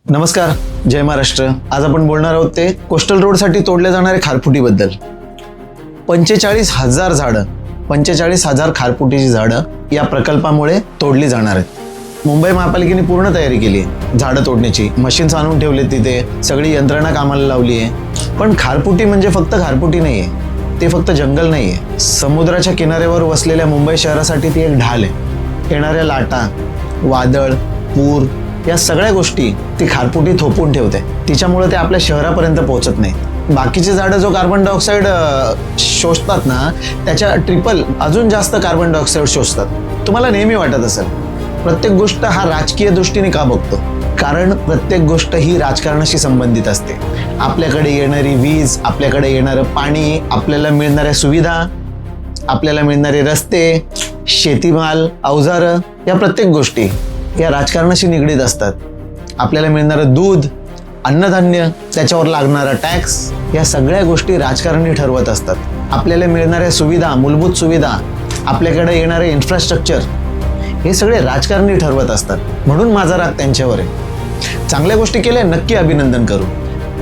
नमस्कार, जय महाराष्ट्र. आज आपण बोलणार आहोत ते कोस्टल रोडसाठी तोडल्या जाणाऱ्या खारफुटीबद्दल. 45,000 झाडं, 45,000 खारफुटीची झाडं या प्रकल्पामुळे तोडली जाणार आहेत. मुंबई महापालिकेने पूर्ण तयारी केली आहे झाडं तोडण्याची. मशीन्स आणून ठेवले तिथे, सगळी यंत्रणा कामाला लावली आहे. पण खारफुटी म्हणजे फक्त खारफुटी नाही आहे, ते फक्त जंगल नाही आहे. समुद्राच्या किनाऱ्यावर वसलेल्या मुंबई शहरासाठी ती एक ढाल आहे. येणाऱ्या लाटा, वादळ, पूर या सगळ्या गोष्टी ती खारफुटी थोपून ठेवते. तिच्यामुळे ते आपल्या शहरापर्यंत पोहोचत नाही. बाकीचे झाडं जो कार्बन डायऑक्साईड शोषतात ना, त्याच्या ट्रिपल अजून जास्त कार्बन डायऑक्साईड शोषतात. तुम्हाला नेहमी वाटत असेल प्रत्येक गोष्ट हा राजकीय दृष्टीने का बघतो? कारण प्रत्येक गोष्ट ही राजकारणाशी संबंधित असते. आपल्याकडे येणारी वीज, आपल्याकडे येणारं पाणी, आपल्याला मिळणाऱ्या सुविधा, आपल्याला मिळणारे रस्ते, शेतीमाल, अवजारं या प्रत्येक गोष्टी या राजकारणाशी निगडीत असतात. आपल्याला मिळणारं दूध, अन्नधान्य, त्याच्यावर लागणारा टॅक्स या सगळ्या गोष्टी राजकारणी ठरवत असतात. आपल्याला मिळणाऱ्या सुविधा, मूलभूत सुविधा, आपल्याकडे येणारे इन्फ्रास्ट्रक्चर हे सगळे राजकारणी ठरवत असतात. म्हणून माझा राग त्यांच्यावर आहे. चांगल्या गोष्टी केल्या नक्की अभिनंदन करू.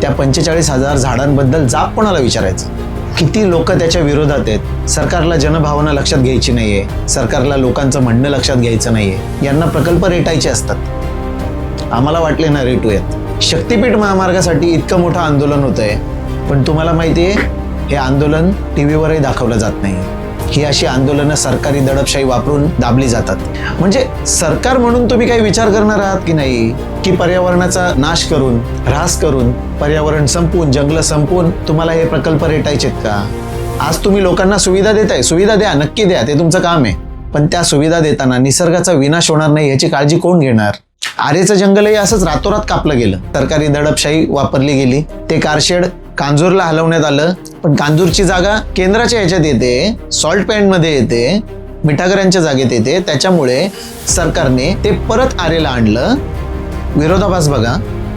त्या 45,000 झाडांबद्दल जाब कोणाला विचारायचं? किती लोक त्याच्या विरोधात आहेत? सरकारला जनभावना लक्षात घ्यायची नाहीये, सरकारला लोकांचं म्हणणं लक्षात घ्यायचं नाहीये. यांना प्रकल्प रेटायचे असतात. आम्हाला वाटले ना रेटूयात. शक्तीपीठ महामार्गासाठी इतकं मोठं आंदोलन होतंय, पण तुम्हाला माहितीये हे आंदोलन टीव्हीवरही दाखवलं जात नाही. ही अशी आंदोलनं सरकारी दडपशाही वापरून दाबली जातात. म्हणजे सरकार म्हणून तुम्ही काही विचार करणार आहात की नाही, की पर्यावरणाचा नाश करून, ऱ्हास करून, पर्यावरण संपवून, जंगल संपवून तुम्हाला हे प्रकल्प रेटायचेत का? आज तुम्ही लोकांना सुविधा देताय, सुविधा द्या, नक्की द्या, ते तुमचं काम आहे. पण त्या सुविधा देताना निसर्गाचा विनाश होणार नाही याची काळजी कोण घेणार? आरेचं जंगलही असंच रातोरात कापलं गेलं. सरकारी दडपशाही वापरली गेली. ते कारशेड कांजूरला हलवण्यात आलं, पण कांजूरची जागा केंद्राच्या ह्याच्यात येते, सॉल्ट पॅन्टमध्ये येते, मिठागरांच्या जागेत येते. त्याच्यामुळे सरकारने ते परत आरेला आणलं. विरोधाभास बघा,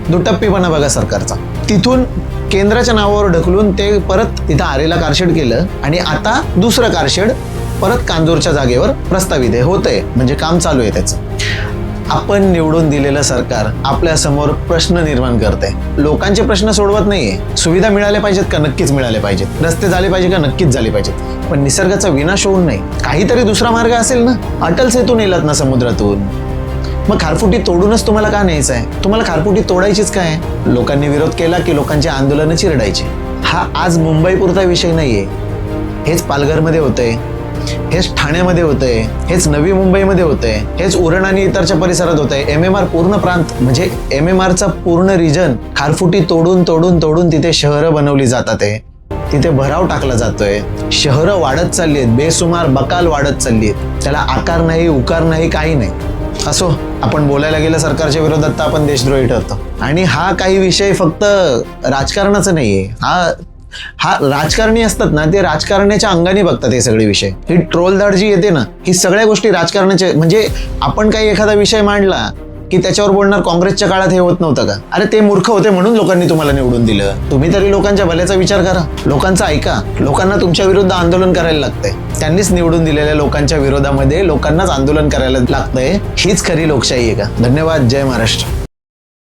दुटप्पीपणा बघा सरकारचा. तिथून केंद्राच्या नावावर ढकलून ते परत तिथं आरेला कारशेड केलं आणि आता दुसरं कारशेड परत कांजूरच्या जागेवर प्रस्तावित आहे. होतंय म्हणजे काम चालू आहे त्याचं. आपण निवडून दिलेलं सरकार आपल्या समोर प्रश्न निर्माण करते. लोकांचे प्रश्न सोडवत नाहीये. सुविधा मिळाल्या पाहिजेत का? नक्कीच मिळाल्या पाहिजेत. रस्ते झाले पाहिजे का? नक्कीच झाले पाहिजेत. पण निसर्गाचा विनाश होऊन नाही. काहीतरी दुसरा मार्ग असेल ना. अटल सेतू नेलात ना समुद्रातून, मग खारफुटी तोडूनच तुम्हाला का न्यायचं आहे? तुम्हाला खारफुटी तोडायचीच काय? लोकांनी विरोध केला की लोकांची आंदोलनं चिरडायची. हा आज मुंबईपुरता विषय नाहीये. हेच पालघरमध्ये होतंय, हेच ठाण्यामध्ये होतंय, हेच नवी मुंबईमध्ये होतंय, हेच उरण आणि इतरच्या परिसरात होतंय. MMR पूर्ण प्रांत म्हणजे MMRचा पूर्ण रिजन खारफुटी तोडून तोडून तोडून तिथे शहरं बनवली जातात. तिथे भराव टाकला जातोय. शहरं वाढत चालली आहेत, बेसुमार बकाल वाढत चालली आहेत. त्याला आकार नाही, उकार नाही, काही नाही. असो, आपण बोलायला गेलं सरकारच्या विरोधात तर आपण देशद्रोही ठरतो. आणि हा काही विषय फक्त राजकारणाचा नाहीये. हा राजकारणी असतात ना, ते राजकारणाच्या अंगाने बघतात हे सगळे विषय. ही ट्रोलधाड जी येते ना, ही सगळ्या गोष्टी राजकारणाचे. म्हणजे आपण काही एखादा विषय मांडला की त्याच्यावर बोलणार काँग्रेसच्या काळात हे होत नव्हतं का? अरे ते मूर्ख होते म्हणून लोकांनी तुम्हाला निवडून दिलं. तुम्ही तरी लोकांच्या भल्याचा विचार करा, लोकांचा ऐका. लोकांना तुमच्या विरुद्ध आंदोलन करायला लागतंय. त्यांनीच निवडून दिलेल्या लोकांच्या विरोधामध्ये लोकांनाच आंदोलन करायला लागतंय. हीच खरी लोकशाही आहे का? धन्यवाद. जय महाराष्ट्र.